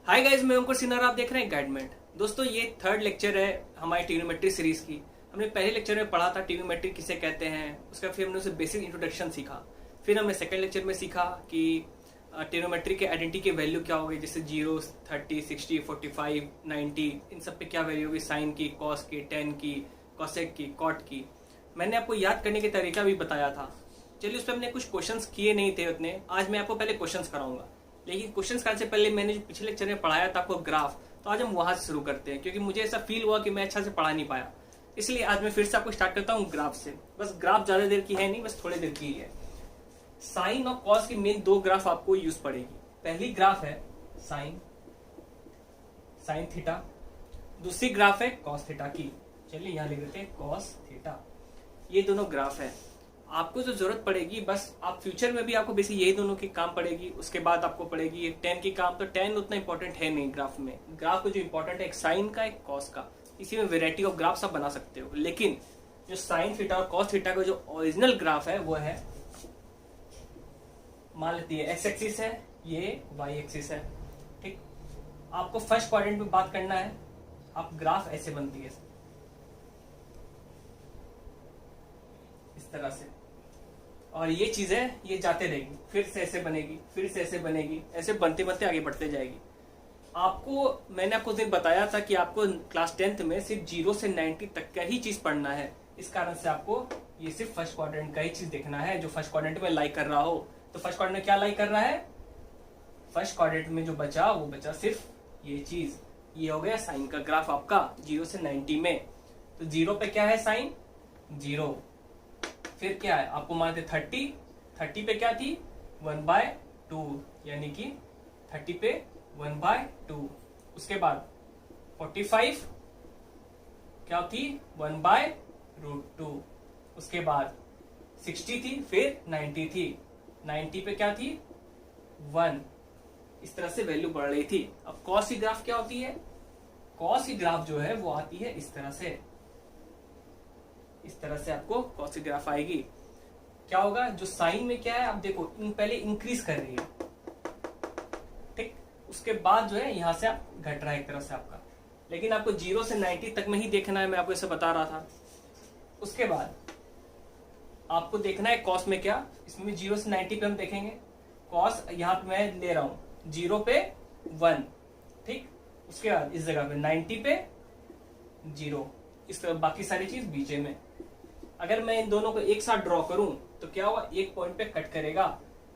Hi guys, मैं अंकुर सिन्हा, आप देख रहे हैं गाइडमेंट। दोस्तों, ये थर्ड लेक्चर है हमारी ट्रिग्नोमेट्री सीरीज की। हमने पहले लेक्चर में पढ़ा था ट्रिग्नोमेट्री किसे कहते हैं, उसका फिर हमने उसे बेसिक इंट्रोडक्शन सीखा। फिर हमने सेकंड लेक्चर में सीखा कि ट्रिग्नोमेट्री के आइडेंटिटी के वैल्यू क्या होगी, जैसे 0, 30, 60, 45, 90, इन सब पे क्या वैल्यू होगी, साइन की, कॉस की, टेन की, कॉसेक की, कॉट की। मैंने आपको याद करने के तरीका भी बताया था। चलिए, उस पर हमने कुछ क्वेश्चंस किए नहीं थे उतने। आज मैं आपको पहले क्वेश्चंस कराऊंगा, लेकिन क्वेश्चंस करने से पहले मैंने जो पिछले लेक्चर में पढ़ाया था आपको ग्राफ, तो आज हम वहां से शुरू करते हैं, क्योंकि मुझे ऐसा फील हुआ कि मैं अच्छा से पढ़ा नहीं पाया। इसलिए आज मैं फिर से आपको स्टार्ट करता हूँ ग्राफ से। बस ग्राफ ज्यादा देर की है नहीं, बस थोड़ी देर की है। साइन और कॉस की मेन दो ग्राफ आपको यूज पड़ेगी। पहली ग्राफ है साइन थीटा, दूसरी ग्राफ है कॉस थीटा की। चलिए यहाँ लिख देते हैं कॉस थीटा। ये दोनों ग्राफ है। आपको जो जरूरत पड़ेगी, बस आप फ्यूचर में भी आपको बेसिक यही दोनों की काम पड़ेगी। उसके बाद आपको पड़ेगी टेन की काम, तो टेन उतना इंपॉर्टेंट है नहीं ग्राफ में। ग्राफ को जो इंपॉर्टेंट है एक साइन का, एक कॉस का। इसी में वेराइटी ऑफ ग्राफ्स आप बना सकते हो, लेकिन जो साइन थीटा और कॉस थीटा का जो ओरिजिनल ग्राफ है वो है, मान लेती है एक्स एक्सिस है, ये वाई एक्सिस है। ठीक, आपको फर्स्ट क्वाड्रेंट में बात करना है। आप ग्राफ ऐसे बनती है, इस तरह से, और ये चीजें ये जाते रहेगी, फिर से ऐसे बनेगी, फिर से ऐसे बनेगी, ऐसे बनते बनते आगे बढ़ते जाएगी। मैंने आपको उस दिन बताया था कि आपको क्लास 10th में सिर्फ 0 से 90 तक का ही चीज पढ़ना है। इस कारण से आपको ये सिर्फ फर्स्ट क्वाड्रेंट का ही चीज देखना है, जो फर्स्ट क्वाड्रेंट में लाई कर रहा हो। तो फर्स्ट क्वाड्रेंट में क्या लाई कर रहा है, फर्स्ट क्वाड्रेंट में जो बचा वो बचा सिर्फ ये चीज। ये हो गया साइन का ग्राफ आपका 0 से 90 में। तो 0 पे क्या है साइन, 0। फिर क्या है, आपको मानते 30 पे क्या थी 1/2, यानी कि 30 पे 1/2। उसके बाद 45 क्या थी 1/√2। उसके बाद 60 थी, फिर 90 थी। 90 पे क्या थी 1। इस तरह से वैल्यू बढ़ रही थी। अब कॉस की ग्राफ क्या होती है, कॉस की ग्राफ जो है वो आती है इस तरह से। इस तरह से आपको कॉस की ग्राफ आएगी। क्या होगा, जो साइन में क्या है आप देखो, पहले इंक्रीज कर रही है, ठीक। उसके बाद जो है यहां से आप घट रहा है एक तरह से आपका, लेकिन आपको 0 से 90 तक में ही देखना है, मैं आपको इसे बता रहा था। उसके बाद आपको देखना है कॉस में क्या, इसमें 0 से 90 पे हम देखेंगे। कॉस यहाँ पे मैं ले रहा हूं 0 पे 1, ठीक। उसके बाद इस जगह पे 90 पे 0, इस तरह बाकी सारी चीज बीचे में। अगर मैं इन दोनों को एक साथ ड्रॉ करूं तो क्या हुआ, एक पॉइंट पे कट करेगा।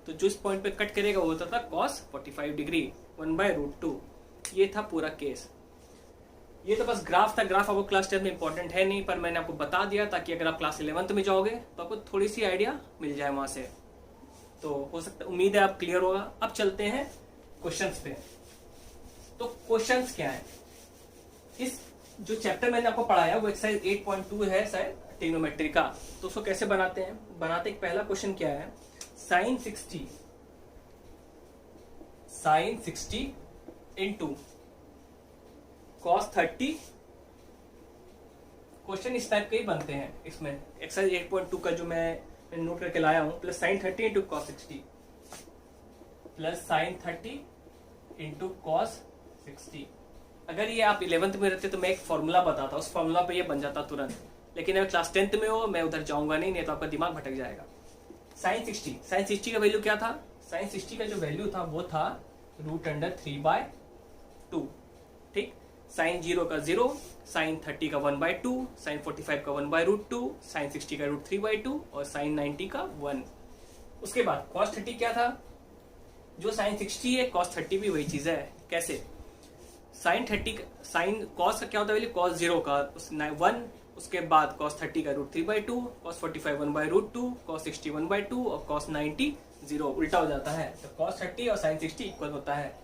तो जो इस पॉइंट पे कट करेगा वो होता था cos 45 डिग्री 1/√2। ये था पूरा केस। ये तो बस ग्राफ था। ग्राफ आपको क्लास 10 में इंपॉर्टेंट है नहीं, पर मैंने आपको बता दिया ताकि अगर आप क्लास 11th में जाओगे तो आपको थोड़ी सी आइडिया मिल जाए वहां से। तो हो सकता, उम्मीद है आप क्लियर होगा। अब चलते हैं क्वेश्चंस पे। तो क्वेश्चंस क्या है, इस जो चैप्टर मैंने आपको पढ़ाया वो एक्सरसाइज 8.2 है शायद ट्रिग्नोमेट्री का। तो उसको कैसे बनाते हैं, बनाते एक पहला क्वेश्चन क्या है, साइन 60 इंटू कॉस 30। क्वेश्चन इस टाइप के ही बनते हैं। इसमें एक्सरसाइज 8.2 का जो मैं नोट करके लाया हूं, plus sign 30 into cos 60 plus sign 30 into cos 60। अगर ये आप 11th में रहते तो मैं एक फॉर्मूला बताता, उस फॉर्मूला पे ये बन जाता तुरंत। लेकिन अगर क्लास 10th में हो, मैं उधर जाऊंगा नहीं तो आपका दिमाग भटक जाएगा। साइन 60 का वैल्यू क्या था, साइन 60 का जो वैल्यू था वो था √3/2, ठीक। साइन 0 का 0, साइन 30 का 1/2, साइन 45 का 1/√2, साइन 60 का √3/2 और साइन 90 का 1। उसके बाद cos 30 क्या था, जो साइन 60 है cos 30 भी वही चीज है। कैसे, साइन 30 साइन कॉस का क्या होता है वैल्यू, cos 0 का 1, उसके बाद cos 30 का √3/2, cos 45 1/√2, cos 60 1/2 और cos 90 0। उल्टा हो जाता है। तो cos 30 और साइन 60 इक्वल होता है,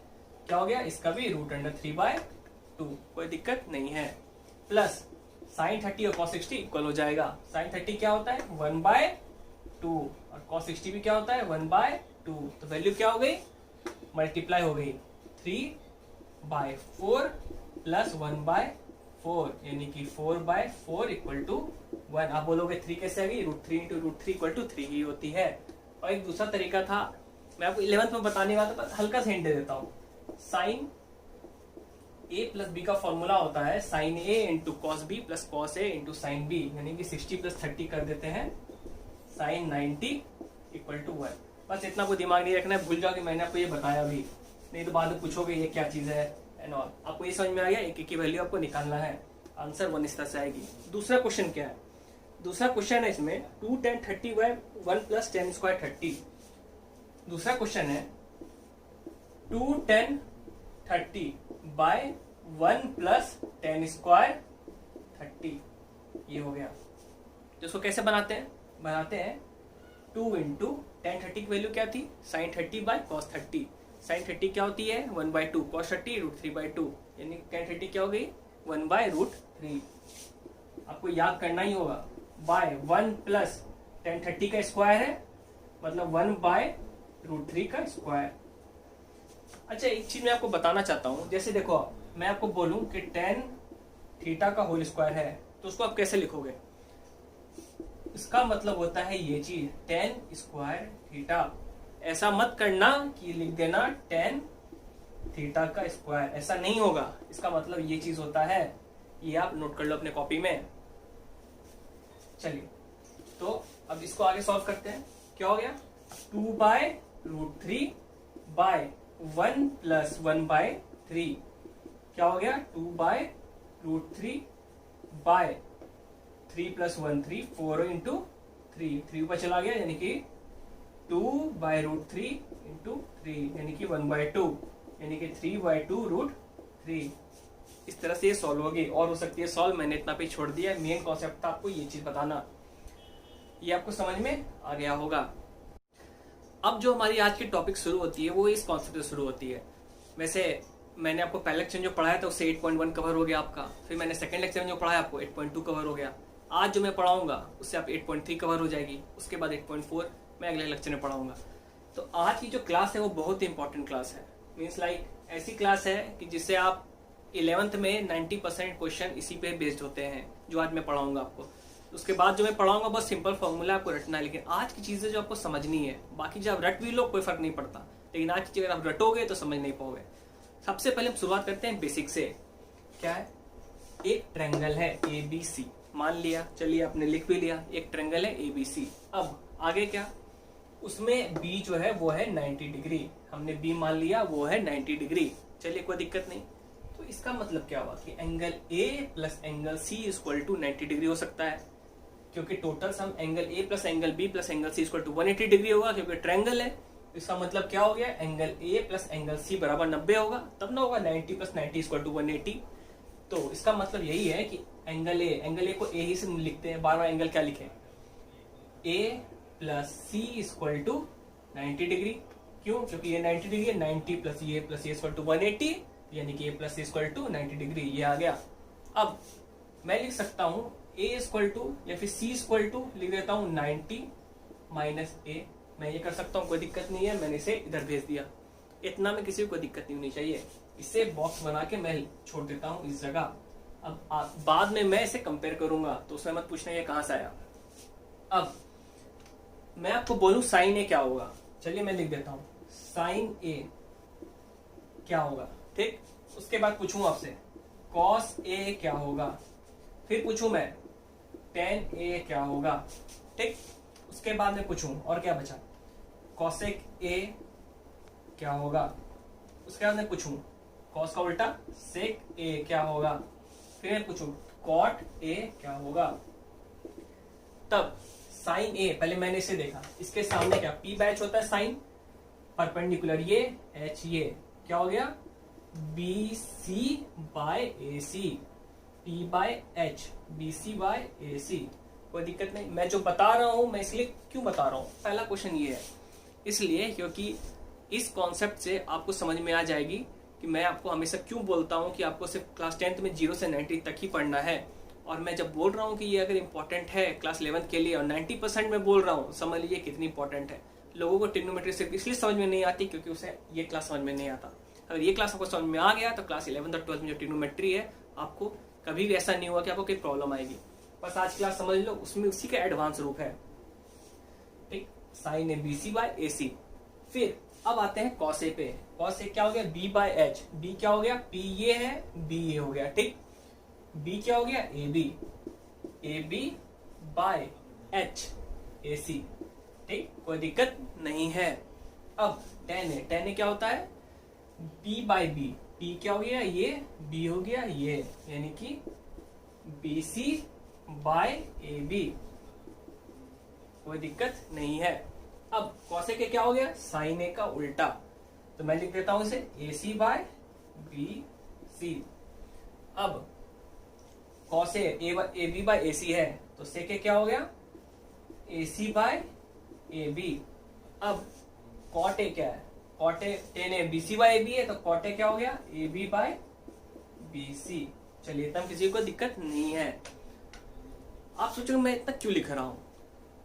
क्या हो गया, इसका भी √3/2, कोई दिक्कत नहीं है। प्लस साइन 30 और cos 60 इक्वल हो जाएगा। साइन 30 क्या होता है 1/2 और cos 60 भी क्या होता है 1/2। तो वैल्यू क्या हो गई, मल्टीप्लाई हो गई 3/4 प्लस 1/4, यानी कि 4/4 इक्वल टू 1। आप बोलोगे 3 कैसे आ गई, √3 इंटू √3 इक्वल टू 3 ही होती है। और एक दूसरा तरीका था, मैं आपको 11th में बताने वाला था, हल्का सा हिंट दे देता हूँ। साइन ए प्लस बी का फॉर्मूला होता है sine A into cos B plus cos A into sine B, यानी कि 60 प्लस 30 कर देते हैं साइन 90 इक्वल टू 1। बस इतना कोई दिमाग नहीं रखना है, भूल जाओ कि मैंने आपको ये बताया भी, नहीं तो बाद में पूछोगे ये क्या चीज है एंड ऑल। आपको ये समझ में आ गया, एक की वैल्यू आपको निकालना है, आंसर 1 इस तरह से आएगी। दूसरा क्वेश्चन क्या है, दूसरा क्वेश्चन है इसमें 2 10 30 बाय 1 प्लस 10 स्क्वायर 30। दूसरा क्वेश्चन है 2 10 30 बाय 1 प्लस 10 स्क्वायर 30, ये हो गया। तो इसको कैसे बनाते हैं 2 इंटू 10 30 की वैल्यू क्या थी साइन 30 बाय कॉस 30, साइन 30 क्या होती है 1/2, कॉस 30 √3/2, यानी 10 30 क्या हो गई 1/√3। आपको याद करना ही होगा, बाय 1 प्लस 10 30 का स्क्वायर है मतलब 1/√3 का स्क्वायर। अच्छा एक चीज मैं आपको बताना चाहता हूं, जैसे देखो मैं आपको बोलूं कि 10 थीटा का होल स्क्वायर है तो उसको आप कैसे लिखोगे, इसका मतलब होता है ये चीज 10 स्क्वायर थीटा। ऐसा मत करना कि लिख देना 10 थीटा का स्क्वायर, ऐसा नहीं होगा। इसका मतलब ये चीज होता है, ये आप नोट कर लो अपने कॉपी में। चलिए तो अब इसको आगे सॉल्व करते हैं। क्या हो गया 2/√3 बाय 1 प्लस 1/3, क्या हो गया 2/√3 बाय 3 प्लस 1 3, 4 इंटू 3 ऊपर चला गया, यानी कि 2/√3 इंटू 3 यानी कि 1/2, यानी कि 3/2√3। इस तरह से ये सॉल्व होगी, और हो सकती है सॉल्व, मैंने इतना पे छोड़ दिया है। मेन कॉन्सेप्ट था आपको ये चीज बताना, ये आपको समझ में आ गया होगा। अब जो हमारी आज की टॉपिक शुरू होती है वो इस कॉन्सेप्ट से शुरू होती है। वैसे मैंने आपको पहले लेक्चर जो पढ़ाया था उससे 8.1 कवर हो गया आपका, फिर मैंने सेकंड लेक्चर में जो पढ़ाया आपको 8.2 कवर हो गया। आज जो मैं पढ़ाऊंगा उससे आप 8.3 कवर हो जाएगी, उसके बाद 8.4 मैं अगले लेक्चर में पढ़ाऊंगा। तो आज की जो क्लास है वो बहुत ही इंपॉर्टेंट क्लास है, मीन्स लाइक ऐसी क्लास है कि जिससे आप 11th में 90% क्वेश्चन इसी पे बेस्ड होते हैं, जो आज मैं पढ़ाऊंगा आपको। उसके बाद जो मैं पढ़ाऊंगा बस सिंपल फॉर्मूला आपको रटना है, लेकिन आज की चीजें जो आपको समझनी है, बाकी जब आप रट भी लो कोई फर्क नहीं पड़ता, लेकिन आज की चीज अगर आप रटोगे तो समझ नहीं पाओगे। सबसे पहले हम शुरुआत करते हैं बेसिक से। क्या है, एक ट्रायंगल है ABC, मान लिया, चलिए आपने लिख भी लिया, एक ट्रायंगल है ABC। अब आगे क्या, उसमें B जो है वो है 90 डिग्री, हमने B मान लिया वो है 90 डिग्री, चलिए कोई दिक्कत नहीं। तो इसका मतलब क्या हुआ कि angle A plus angle C equal to 90 degree हो सकता है, क्योंकि total sum angle A plus angle B plus angle C equal to 180 degree होगा, क्योंकि ट्रायंगल है। इसका मतलब क्या हो गया, angle A plus angle C बराबर 90 होगा, तब ना होगा 90 प्लस 90 इक्वल टू 180। तो इसका मतलब यही है कि एंगल A को A ही से लिखते हैं, बार बार एंगल क्या लिखें, A plus C equal to 90 degree. क्यों, क्योंकि ये 90 डिग्री है, 90 प्लस ये इक्वल टू 180, यानी कि A plus equal to 90 degree, ये आ गया। अब मैं लिख सकता हूँ A इक्वल टू या फिर C इक्वल टू लिख देता हूँ 90 माइनस A, मैं ये कर सकता हूँ, कोई दिक्कत नहीं है, मैंने इसे इधर भेज दिया। इतना में किसी को कोई दिक्कत नहीं होनी चाहिए। इसे बॉक्स बना के मैं छोड़ देता हूँ इस जगह। अब बाद में मैं इसे कंपेयर करूंगा तो उसमें मत पूछना ये कहां से आया। अब मैं आपको बोलूं साइन ए क्या होगा, चलिए मैं लिख देता हूँ साइन ए क्या होगा, ठीक। उसके बाद पूछूं आपसे कॉस ए क्या होगा, फिर पूछूं मैं टेन ए क्या होगा, ठीक। उसके बाद में पूछूं और क्या बचा, कॉसेक ए क्या होगा। उसके बाद में पूछूं कॉस का उल्टा सेक ए क्या होगा, फिर मैं पूछूं कॉट ए क्या होगा। तब साइन ए, पहले मैंने इसे देखा, इसके सामने क्या पी बाय एच होता है, साइन परपेंडिकुलर ये एच, ये क्या हो गया B C by A C, P by H B C by A C. कोई दिक्कत नहीं, मैं जो बता रहा हूं मैं इसलिए क्यों बता रहा हूं, पहला क्वेश्चन ये है इसलिए क्योंकि इस कॉन्सेप्ट से आपको समझ में आ जाएगी कि मैं आपको हमेशा क्यों बोलता हूं कि आपको सिर्फ क्लास 10th में 0 से 90 तक ही पढ़ना है। और मैं जब बोल रहा हूं कि ये अगर इंपॉर्टेंट है क्लास 11th के लिए और 90% में बोल रहा हूं, समझ लीजिए कितनी इंपॉर्टेंट है। लोगों को ट्रिग्नोमेट्री सिर्फ इसलिए समझ में नहीं आती क्योंकि उसे ये क्लास समझ में नहीं आता। अगर ये क्लास आपको समझ में आ गया तो क्लास 11th और 12th में जो ट्रिग्नोमेट्री है आपको कभी भी ऐसा नहीं हुआ कि आपको कोई प्रॉब्लम आएगी। बस आज क्लास समझ लो, उसमें उसी का एडवांस रूप है, ठीक। Sine A B C by A C. फिर अब आते हैं कॉस ए पे। कॉस ए क्या हो गया, बी बाय एच। बी क्या हो गया, पी ये है, बी ये हो गया, ठीक। बी क्या हो गया, A B. A B by H, A C, ठीक, कोई दिक्कत नहीं है। अब टेन ए क्या होता है, बी बाय बी। पी क्या हो गया, ये, बी हो गया ये, यानी कि B C by A B, कोई दिक्कत नहीं है। अब कॉस ए के क्या हो गया, साइन ए का उल्टा, तो मैं लिख देता हूं इसे ए सी बाय बी सी। अब cos A B by A C है, तो सेक क्या हो गया, A C by A B. अब कॉट ए क्या है, cot A tan A B C by A B है, तो कॉट ए क्या हो गया, A B by B C. चलिए, इतना किसी को दिक्कत नहीं है। आप सोचोगे मैं इतना क्यों लिख रहा हूं,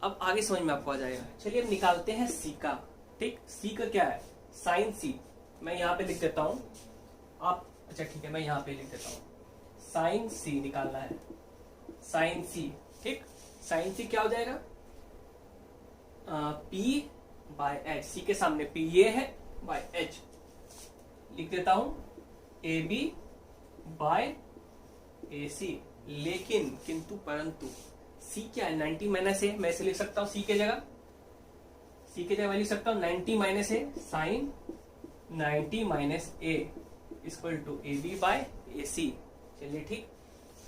अब आगे समझ में आपको आ जाएगा। चलिए अब निकालते हैं सी का, ठीक। सी का क्या है, साइन सी। मैं यहाँ पे लिख देता हूं, आप, अच्छा ठीक है, मैं यहाँ पे लिख देता हूं, साइन सी निकालना है, साइन सी, ठीक। साइन सी क्या हो जाएगा, पी बाय एच। सी के सामने पी ये है, बाय एच लिख देता हूं, ए बी बाय ए सी। लेकिन किंतु परंतु सी क्या है, 90 माइनस ए। मैं इसे लिख सकता हूं सी के जगह, सी के जगह मैं लिख सकता हूं 90 minus A, sine 90 minus A equal to A B by A C. चलिए ठीक।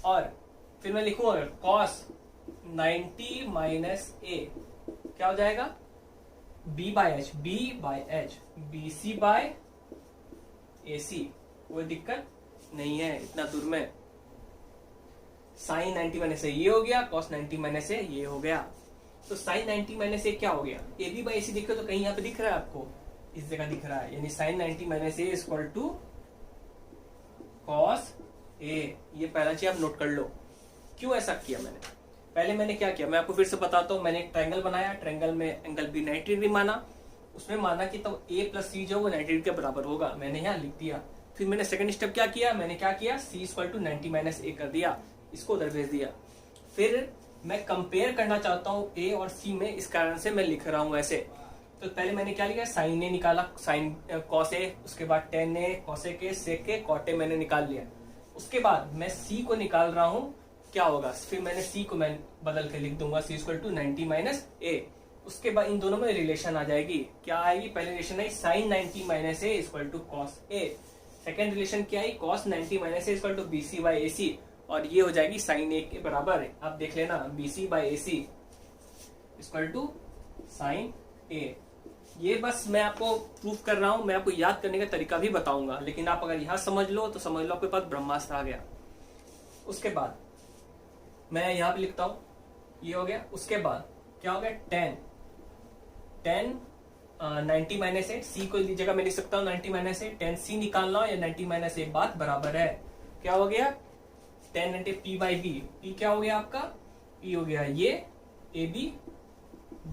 और फिर मैं लिखूंगा कॉस 90 माइनस ए क्या हो जाएगा, B by H, B by H, B C by A C. कोई दिक्कत नहीं है इतना दूर में। साइन 90 माइनस ए ये हो गया, कॉस 90 माइनस ए ये हो गया। तो साइन 90 माइनस ए क्या हो गया, ए बी बाई ए सी। देखो तो कहीं यहाँ पे दिख रहा है आपको, इस जगह दिख रहा है, यानी sine 90 minus A equal to cos A. ये पहला चीज आप नोट कर लो। क्यों ऐसा किया मैंने, पहले मैंने क्या किया, मैं आपको फिर से बताता हूँ। मैंने एक ट्रायंगल बनाया, ट्रायंगल में एंगल बी 90 डिग्री माना, उसमें माना कि तब ए प्लस सी जो वो 90 डिग्री के बराबर होगा, मैंने यहाँ लिख दिया। फिर मैंने सेकंड स्टेप क्या किया, मैंने क्या किया, सी इक्वल टू 90 माइनस ए कर दिया, इसको उधर भेज दिया। फिर मैं कंपेयर करना चाहता हूँ ए और सी में, इस कारण से मैं लिख रहा हूँ ऐसे। तो पहले मैंने क्या लिखा, साइन ए निकाला, साइन कॉस ए, उसके बाद टेन ए, कॉस ए के, सेक के, कॉट ए मैंने निकाल लिया। उसके बाद मैं सी को निकाल रहा हूँ, क्या होगा, फिर मैंने सी को मैं बदल के लिख दूंगा, सी इक्वल टू 90 माइनस ए। उसके बाद इन दोनों में रिलेशन आ जाएगी, क्या आएगी, पहले रिलेशन आई sine 90 minus A equal to cos A. Second relation क्या आई, cos 90 minus A equal to B C by A C, और ये हो जाएगी साइन ए के बराबर। आप देख लेना, B C by A C equal to sine A. ये बस मैं आपको प्रूफ कर रहा हूं, मैं आपको याद करने का तरीका भी बताऊंगा, लेकिन आप अगर यहां समझ लो तो समझ लो आपके पास ब्रह्मास्त्र आ गया। उसके बाद मैं यहां पे लिखता हूं, ये हो गया। उसके बाद क्या हो गया, 10 90 माइनस ए, सी को जगह मैं लिख सकता हूँ 90 माइनस ए, 10 सी निकालना हो या 90 माइनस ए, बात बराबर है। क्या हो गया, 10 90 पी बाई बी। पी क्या हो गया आपका, पी हो गया ये A B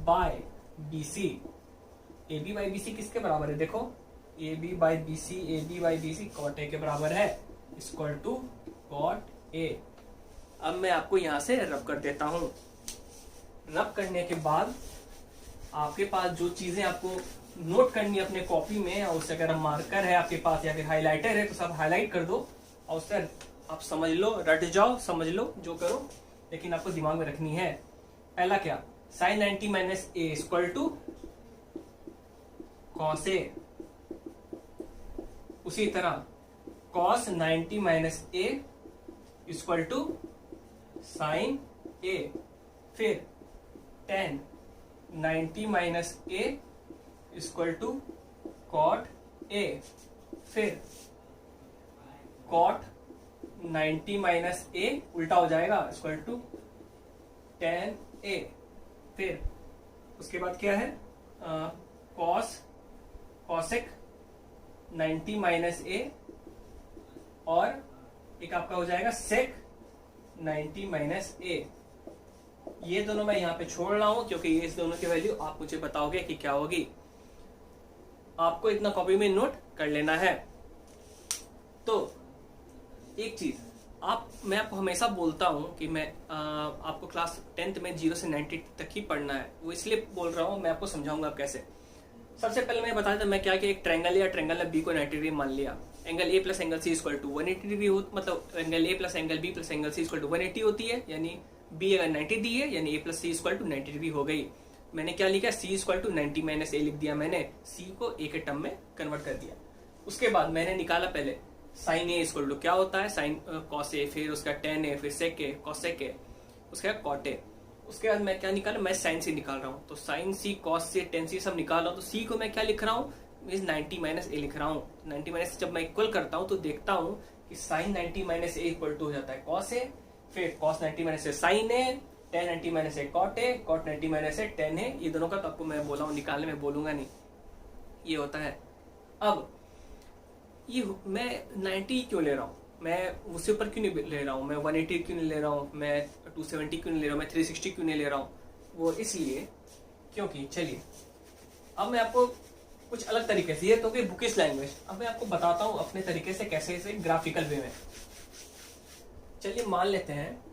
by B C. A B by B C किसके बराबर है, देखो, A B by B C, A B by B C cot A के बराबर है, इक्वल टू कॉट ए। अब मैं आपको यहां से रब कर देता हूं। रब करने के बाद आपके पास जो चीजें आपको नोट करनी है अपने कॉपी में, और उससे अगर मार्कर है आपके पास या फिर हाइलाइटर है तो सब हाईलाइट कर दो, और उससे आप समझ लो, रट जाओ, समझ लो जो करो, लेकिन आपको दिमाग में रखनी है। पहला क्या, sine 90 minus A equal to cos A. उसी तरह cos 90 minus A equal to sine A. फिर 10 90 minus A equal to cot A. फिर कॉट 90 माइनस ए उल्टा हो जाएगा, इक्वल टू tan ए। फिर उसके बाद क्या है, कॉस कॉसेक 90 माइनस ए, और एक आपका हो जाएगा सेक 90 माइनस ए। ये दोनों मैं यहाँ पे छोड़ रहा हूं क्योंकि ये इस दोनों की वैल्यू आप मुझे बताओगे कि क्या होगी। आपको इतना कॉपी में नोट कर लेना है। तो एक चीज मैं आपको हमेशा बोलता हूं कि मैं आपको क्लास 10th में 0 से 90 तक ही पढ़ना है, वो इसलिए बोल रहा हूं, मैं आपको समझाऊंगा आप कैसे। सबसे पहले मैं बता देता मैं क्या किया, एक ट्रायंगल लिया, ट्रायंगल बी को 90 डिग्री मान लिया, angle A plus angle C equal to 180 degree हो, मतलब angle A plus angle B plus angle C equal to 180 होती है, यानी बी अगर 90 दी है यानी A plus C equal to 90 degree हो गई। मैंने क्या लिखा, C equal to 90 minus A लिख दिया, मैंने सी को ए के टर्म में कन्वर्ट कर दिया। उसके बाद मैंने निकाला पहले साइन ए इक्वल टू क्या होता है, साइन कॉस ए, फिर उसका टेन ए, फिर सेक ए, कॉसेक ए, उसके बाद कॉट ए। उसके बाद मैं क्या निकाला, मैं साइन सी निकाल रहा हूँ, तो साइन सी कॉस सी टेन सी सब निकाल रहा हूँ, तो सी को मैं क्या लिख रहा हूँ, 90 माइनस ए लिख रहा हूँ। 90 माइनस जब मैं इक्वल करता हूँ तो देखता हूँ कि sine 90 minus A equal to हो जाता है कॉस ए, फिर cos 90 minus A sine A, tan 90 minus A cot A, cot 90 minus A tan A. ये दोनों का तो आपको मैं बोला हूँ निकालने में, बोलूंगा नहीं, ये होता है। अब ये मैं 90 क्यों ले रहा हूँ, मैं उससे ऊपर क्यों नहीं ले रहा हूँ, मैं 180 क्यों नहीं ले रहा हूँ, मैं 270 क्यों नहीं ले रहा हूँ, मैं 360 क्यों नहीं ले रहा हूँ, वो इसलिए क्योंकि चलिए अब मैं आपको कुछ अलग तरीके से, ये तो कि बुकिश लैंग्वेज, अब मैं आपको बताता हूँ अपने तरीके से कैसे इसे ग्राफिकल वे में। चलिए मान लेते हैं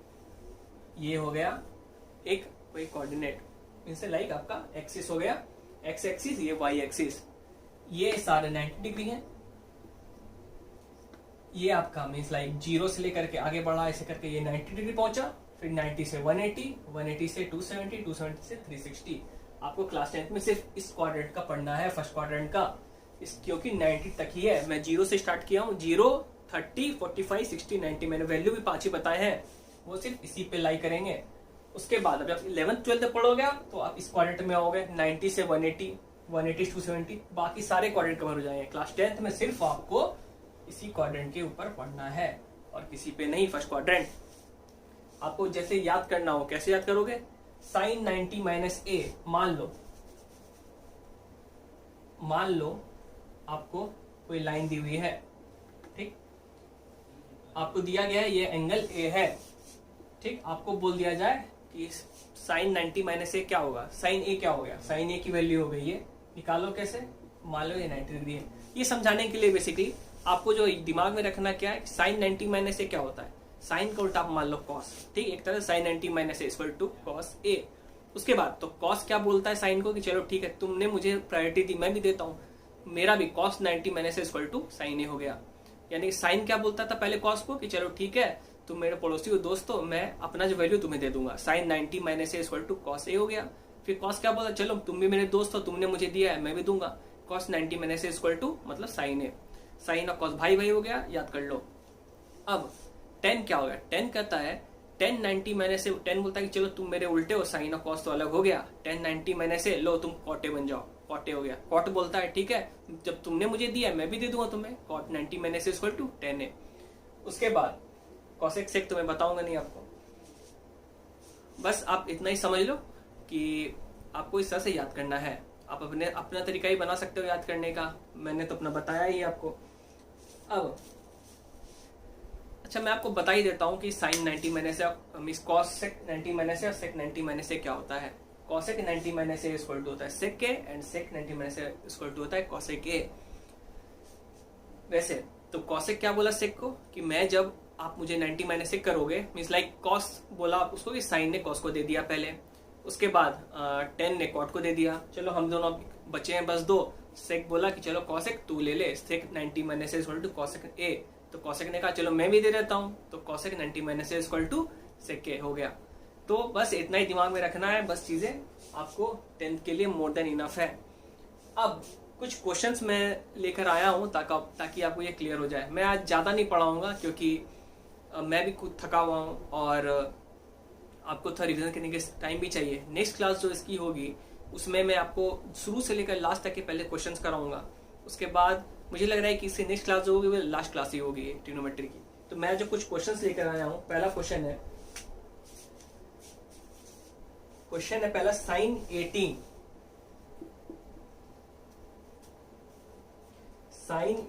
ये हो गया एक कोई कोऑर्डिनेट, इनसे लाइक आपका एक्सिस हो गया, एक्स एक्सिस, ये वाई एक्सिस, ये सारे 90 डिग्री हैं। ये आपका मीन्स लाइक 0 से लेकर के आगे बढ़ा, ऐसे करके ये 90 डिग्री पहुंचा, फिर 90 से 180, 180 से 270, 270 से 360। आपको क्लास 10th में सिर्फ इस क्वाड्रेंट का पढ़ना है, फर्स्ट क्वाड्रेंट का, इस क्योंकि 90 तक ही है। मैं 0 से स्टार्ट किया हूँ, 0, 30, 45, 60, 90, मैंने वैल्यू भी 5 ही बताए हैं, वो सिर्फ इसी पे लाई करेंगे। उसके बाद अभी आप 11th 12th पढ़ोगे तो आप इस क्वाड्रेंट में आओगे, 90 से 180, 180 से 270, बाकी सारे क्वाड्रेंट कवर हो जाएंगे। क्लास 10th में सिर्फ आपको इसी क्वाड्रेंट के ऊपर पढ़ना है और किसी पे नहीं। फर्स्ट क्वाड्रेंट आपको जैसे याद करना हो, कैसे याद करोगे, साइन 90 माइनस ए, मान लो आपको कोई लाइन दी हुई है, ठीक, आपको दिया गया है ये एंगल ए है, ठीक, आपको बोल दिया जाए कि साइन 90 माइनस ए क्या होगा, साइन ए क्या हो गया, साइन ए की वैल्यू हो गई ये, निकालो कैसे, मान लो ये 90 डिग्री है। ये समझाने के लिए बेसिकली आपको जो दिमाग में रखना क्या है, साइन 90 माइनस ए क्या होता है, साइन का उल्टा आप मान लो कॉस, ठीक, एक तरह से sine 90 minus A equal to cos A. उसके बाद तो कॉस क्या बोलता है साइन को कि चलो ठीक है, तुमने मुझे प्रायोरिटी दी, मैं भी देता हूँ, मेरा भी cos 90 minus A equal to sine A हो गया। यानी साइन क्या बोलता था पहले कॉस को कि चलो ठीक है तुम मेरे पड़ोसी हो, दोस्त हो, मैं अपना जो वैल्यू तुम्हें दे दूंगा, sine 90 minus A equal to cos A हो गया। फिर कॉस क्या बोला, चलो तुम भी मेरे दोस्त हो, तुमने मुझे दिया है मैं भी दूंगा, cos 90 minus A equal to मतलब साइन ए, साइन और कॉस भाई भाई हो गया, याद कर लो। अब टेन क्या हो गया, टेन कहता है 10 90 माइनस से 10 बोलता है कि चलो तुम मेरे उल्टे हो, साइन और कॉस तो अलग हो गया, 10 90 माइनस से लो तुम कॉटे बन जाओ, कॉटे हो गया। कॉट बोलता है ठीक है जब तुमने मुझे दिया मैं भी दे दूंगा तुम्हें, कॉट 90 माइनस इक्वल टू 10 है। उसके बाद कॉसेक सेक तो मैं बताऊंगा नहीं आपको, बस आप इतना ही समझ लो कि आपको इस तरह से याद करना है। आप अपना तरीका ही बना सकते हो याद करने का, मैंने तो अपना बताया ही आपको। अब अच्छा मैं आपको बता ही देता हूँ कि sine 90 minus mean cosec 90 minus और सेक 90 माइनस क्या होता है। कॉसेक 90 माइनस इक्वल टू होता है सेक के, and sec 90 minus equal to होता है कॉसेक ए। वैसे तो कॉसेक क्या बोला सेक को कि मैं जब आप मुझे 90 माइनस सेक करोगे, मीन्स लाइक कॉस बोला आप उसको कि साइन ने कॉस को दे दिया पहले, उसके बाद 10 ने कॉट को दे दिया, चलो हम दोनों बचे हैं बस दो। सेक बोला कि चलो कॉसेक तू ले ले, sec 90 minus equal to cosec A, तो कॉसेक ने कहा चलो मैं भी दे देता हूँ, तो कॉसेक 90 माइनस इक्वल टू सेक ए हो गया। तो बस इतना ही दिमाग में रखना है, बस चीजें आपको 10th के लिए मोर देन इनफ है। अब कुछ क्वेश्चंस मैं लेकर आया हूँ ताकि आपको ये क्लियर हो जाए। मैं आज ज्यादा नहीं पढ़ाऊंगा क्योंकि मैं भी खुद थका हुआ हूँ और आपको थोड़ा रिविजन करने के टाइम भी चाहिए। नेक्स्ट क्लास जो इसकी होगी उसमें मैं आपको शुरू से लेकर लास्ट तक के पहले क्वेश्चंस कराऊंगा, उसके बाद मुझे लग रहा है कि इससे नेक्स्ट क्लास जो होगी वो लास्ट क्लास ही होगी ट्रिग्नोमेट्री की। तो मैं जो कुछ क्वेश्चंस लेकर आया हूँ, पहला क्वेश्चन है पहला साइन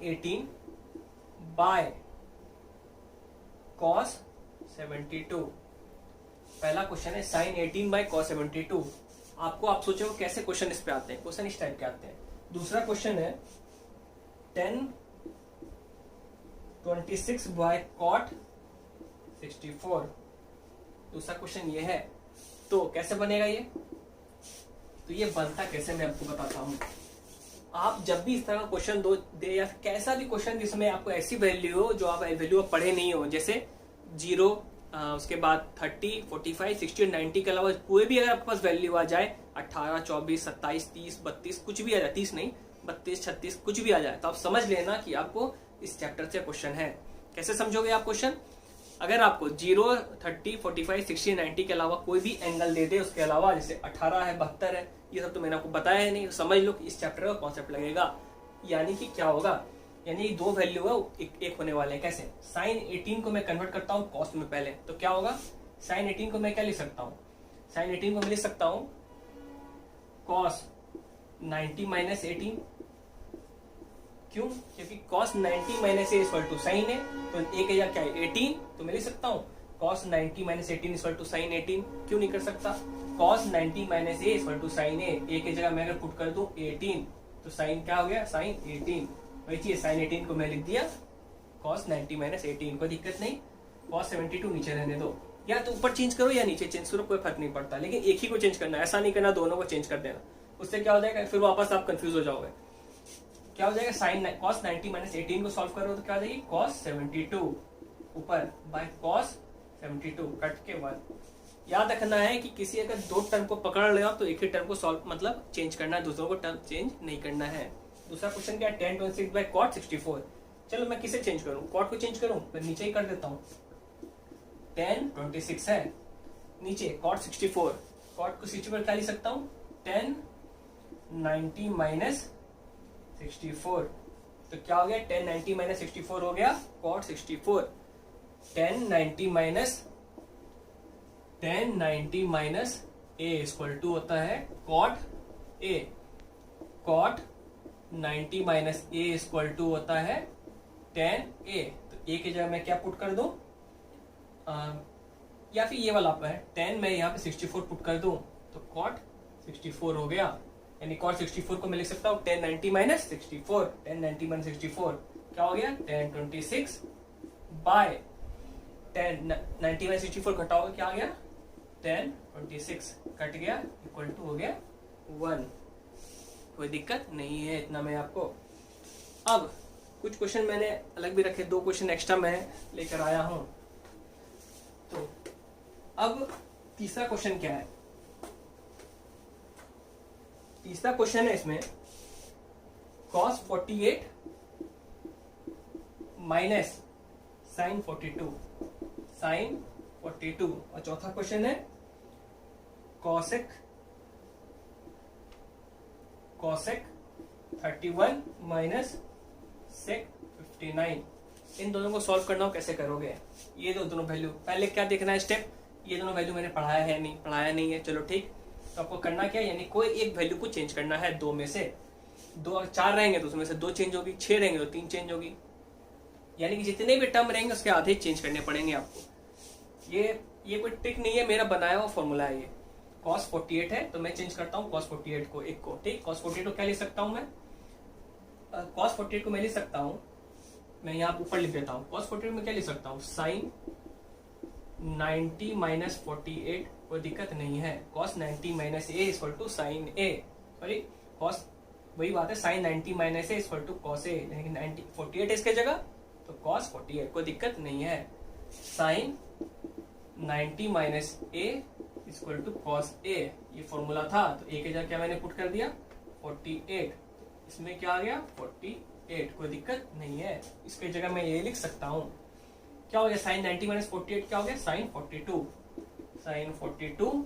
18 बाय कॉस 72। पहला क्वेश्चन है साइन 18 बाय कॉस 72। आप सोचो कैसे क्वेश्चन इस पे आते हैं, क्वेश्चन इस टाइप के आते हैं। दूसरा क्वेश्चन है 1026 बाय कॉट 64। दूसरा क्वेश्चन ये है, तो कैसे बनेगा ये, तो ये बनता कैसे मैं आपको बताता हूं। आप जब भी इस तरह का क्वेश्चन दे या फिर कैसा भी क्वेश्चन जिसमें आपको ऐसी वैल्यू हो जो आप वैल्यू पढ़े नहीं हो, जैसे 0 उसके बाद 30, 45, 60 और 90 के अलावा कोई भी अगर आपके पास वैल्यू आ जाए 18, 24, 27, 30, 32 कुछ भी आ जाए, 30 नहीं 32, 36 कुछ भी आ जाए, तो आप समझ लेना कि आपको इस चैप्टर से क्वेश्चन है। कैसे समझोगे आप क्वेश्चन? अगर आपको 0, 30, 45, 60, 90 के अलावा कोई भी एंगल दे दे, उसके अलावा जैसे 18 है, 72 है, ये सब तो मैंने आपको बताया है नहीं, तो समझ लो कि इस चैप्टर का कॉन्सेप्ट लगेगा। यानी कि क्या होगा, यानी दो वैल्यू है एक होने वाले हैं। कैसे? साइन 18 को मैं कन्वर्ट करता हूँ कॉस में पहले, तो क्या होगा, साइन 18 को मैं क्या लिख सकता हूँ, साइन 18 को मैं लिख सकता हूँ कॉस 90 माइनस 18। क्यों? क्योंकि cos 90 minus A equal to sine है, तो ए का क्या है 18, तो मैं लिख सकता हूँ cos 90 minus 18 equal to sine 18। क्यों नहीं कर सकता? Cos 90 minus A equal to sine A की जगह मैं अगर पुट कर दूं 18, तो साइन क्या हो गया, साइन 18। वही चीज साइन 18 को मैं लिख दिया कॉस 90 माइनस 18, कोई दिक्कत नहीं। कॉस 72 नीचे रहने दो, या तो ऊपर चेंज करो या नीचे चेंज करो, कोई फर्क नहीं पड़ता, लेकिन एक ही को चेंज करना, ऐसा नहीं करना दोनों को चेंज कर देना, उससे क्या हो जाएगा फिर वापस आप कंफ्यूज हो जाओगे। क्या हो जाएगा, साइन कॉस 90 माइनस 18 को सॉल्व करो तो क्या हो जाएगी, कॉस 72 ऊपर बाय कॉस 72 कट के 1। याद रखना है कि किसी अगर दो टर्म को पकड़ ले तो एक ही टर्म को सॉल्व मतलब चेंज करना है, दूसरों को टर्म चेंज नहीं करना है। दूसरा क्वेश्चन क्या है, 10 26 बाय कॉट 64। चलो मैं किसे चेंज करूं, कॉट को चेंज करूं, मैं नीचे ही कर देता हूं, 10 26 है नीचे कॉट 64, कॉट को 64 क्या लिख सकता हूं 10 90 माइनस 64, तो क्या हो गया 10 90 माइनस 64 हो गया cot 64। 10 90 minus A equal to होता है cot A, cot 90 minus A equal to होता है 10 ए। तो ए की जगह मैं क्या पुट कर दूं, या फिर ये वाला आपका है 10 मैं यहाँ पे 64 पुट कर दूं तो कॉट 64 हो गया, यानी कॉट 64 को मैं लिख सकता हूँ 10 90 माइनस 64, 10 90 माइनस 64 क्या हो गया 10 26 बाय 10 90 माइनस 64 घटाओगे क्या आ गया 10 26 कट गया इक्वल टू हो गया 1। कोई दिक्कत नहीं है, इतना मैं आपको। अब कुछ क्वेश्चन मैंने अलग भी रखे, 2 क्वेश्चन एक्स्ट्रा मैं लेकर आया हूं। तो अब तीसरा क्वेश्चन क्या है, तीसरा क्वेश्चन है इसमें cos 48 माइनस साइन 42, साइन 42। और चौथा क्वेश्चन है cosec 31 माइनस सेक 59। इन दोनों को सॉल्व करना हो कैसे करोगे, ये दोनों वैल्यू पहले क्या देखना है स्टेप, ये दोनों वैल्यू मैंने पढ़ाया नहीं है, चलो ठीक। तो आपको करना क्या है, यानी कोई एक वैल्यू को चेंज करना है, 2 में से 2, 4 रहेंगे तो उसमें से 2 चेंज होगी, 6 रहेंगे तो 3 चेंज होगी, यानी कि जितने भी टर्म रहेंगे उसके आधे चेंज करने पड़ेंगे आपको। ये कोई ट्रिक नहीं है, मेरा बनाया हुआ फॉर्मूला है ये। cos 48 है तो मैं चेंज करता हूँ cos 48 को एक को, ठीक। cos 48 को क्या लिख सकता हूँ मैं, cos 48 को मैं लिख सकता हूँ, मैं यहाँ ऊपर लिख देता हूँ, cos 48 में क्या लिख सकता हूँ साइन 90 माइनस 48, कोई दिक्कत नहीं है, cos 90 minus A equal to sine A, sorry cos वही बात है, sine 90 minus A equal to cos A, यानी कि 48 इसके जगह तो cos 48, कोई दिक्कत नहीं है। Sine 90 minus A equal to cos A, ये फॉर्मूला था, तो ए की जगह क्या मैंने पुट कर दिया 48, इसमें क्या आ गया 48, कोई दिक्कत नहीं है। इसकी जगह मैं ये लिख सकता हूँ, क्या हो गया साइन 90 माइनस 48 क्या हो गया साइन 42, साइन 42,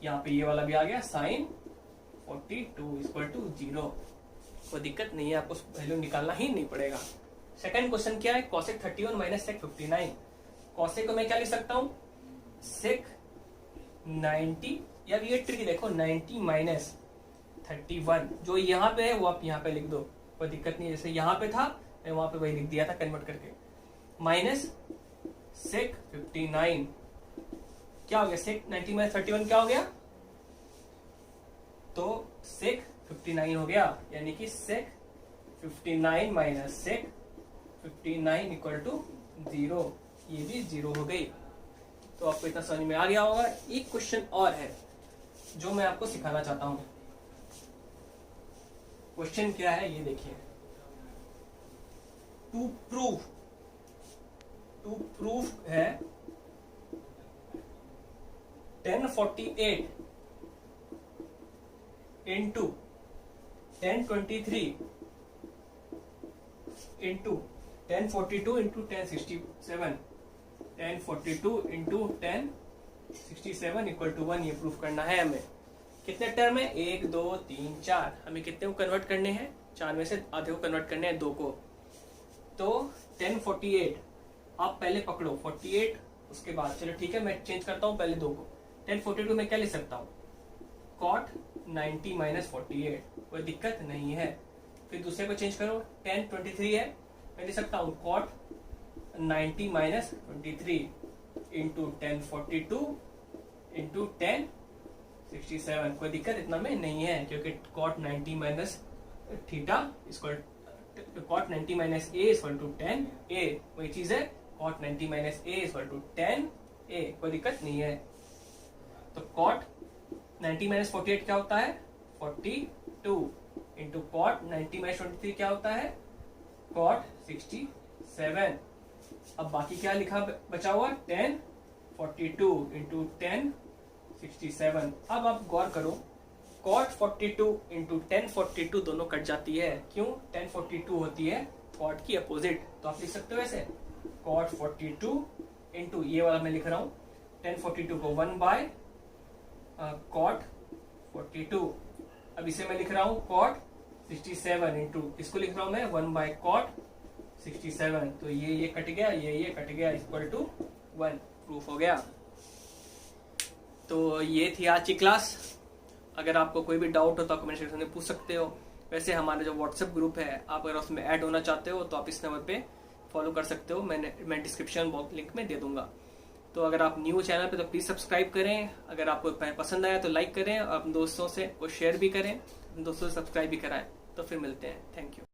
यहाँ पे ये वाला भी आ गया साइन 42 इक्वल टू 0, कोई दिक्कत नहीं है, आपको वैल्यू निकालना ही नहीं पड़ेगा। सेकंड क्वेश्चन क्या है, cosec 31 माइनस sec 59। cosec को मैं क्या लिख सकता हूँ sec 90, या ये ट्रिक देखो 90 माइनस 31, जो यहाँ पे है वो आप यहाँ पे लिख दो, कोई दिक्कत नहीं है, जैसे यहाँ पे था मैं वहां पे वही लिख दिया था कन्वर्ट करके, माइनस sec 59 क्या हो गया, sec 90 माइनस 31 क्या हो गया, तो sec 59 हो गया, यानी कि sec 59 minus sec 59 equal to 0, ये भी 0 हो गई। तो आपको इतना समझ में आ गया होगा। एक क्वेश्चन और है जो मैं आपको सिखाना चाहता हूं, क्वेश्चन क्या है ये देखिए, टू प्रूफ है 1048 into 1023 into 1042 into 1067, 1042 into 1067 equal to 1, ये प्रूफ करना है हमें। कितने टर्म है, 1 2 3 4, हमें कितने को कन्वर्ट करने हैं, 4 में से आधे को कन्वर्ट करने हैं, 2 को। तो 1048 आप पहले पकड़ो 48, उसके बाद चलो ठीक है मैं चेंज करता हूं पहले 2 को। 1042 में क्या लिख सकता हूं, cot 90 माइनस 48, कोई दिक्कत नहीं है। फिर दूसरे को चेंज करो, 1023 है, मैं लिख सकता हूं cot 90 माइनस 23 इंटू 1042 इंटू 1067, कोई दिक्कत इतना में नहीं है, क्योंकि cot 90 minus theta equal cot 90 minus a equal to 10a, वही चीज है cot 90 minus a equal to 10a, कोई दिक्कत नहीं है। तो cot 90 माइनस 48 क्या होता है, 42 इंटू cot 90 माइनस 23 क्या होता है, cot 67। अब बाकी क्या लिखा बचा हुआ, 1042 इंटू 1067। अब आप गौर करो, cot 42 इंटू 1042 दोनों कट जाती है, क्यों, 1042 होती है cot की अपोजिट, तो आप लिख सकते हो ऐसे cot 42 इंटू, ये वाला मैं लिख रहा हूं 1042 को 1 बाय cot 42, अब इसे मैं लिख रहा हूं cot 67 इंटू, इसको लिख रहा हूं मैं 1 बाय cot 67, तो ये कट गया, ये कट गया, इक्वल टू 1, प्रूफ हो गया। तो ये थी आज की क्लास। अगर आपको कोई भी डाउट हो तो आप कमेंट सेक्शन में पूछ सकते हो। वैसे हमारा जो व्हाट्सएप ग्रुप है, आप अगर उसमें ऐड होना चाहते हो तो आप इस नंबर पे फॉलो कर सकते हो, मैं डिस्क्रिप्शन बॉक्स लिंक में दे दूंगा। तो अगर आप न्यू चैनल पे तो प्लीज सब्सक्राइब करें, अगर आपको पसंद आया तो लाइक करें, अपने दोस्तों से वो शेयर भी करें, दोस्तों से सब्सक्राइब भी कराएं। तो फिर मिलते हैं, थैंक यू।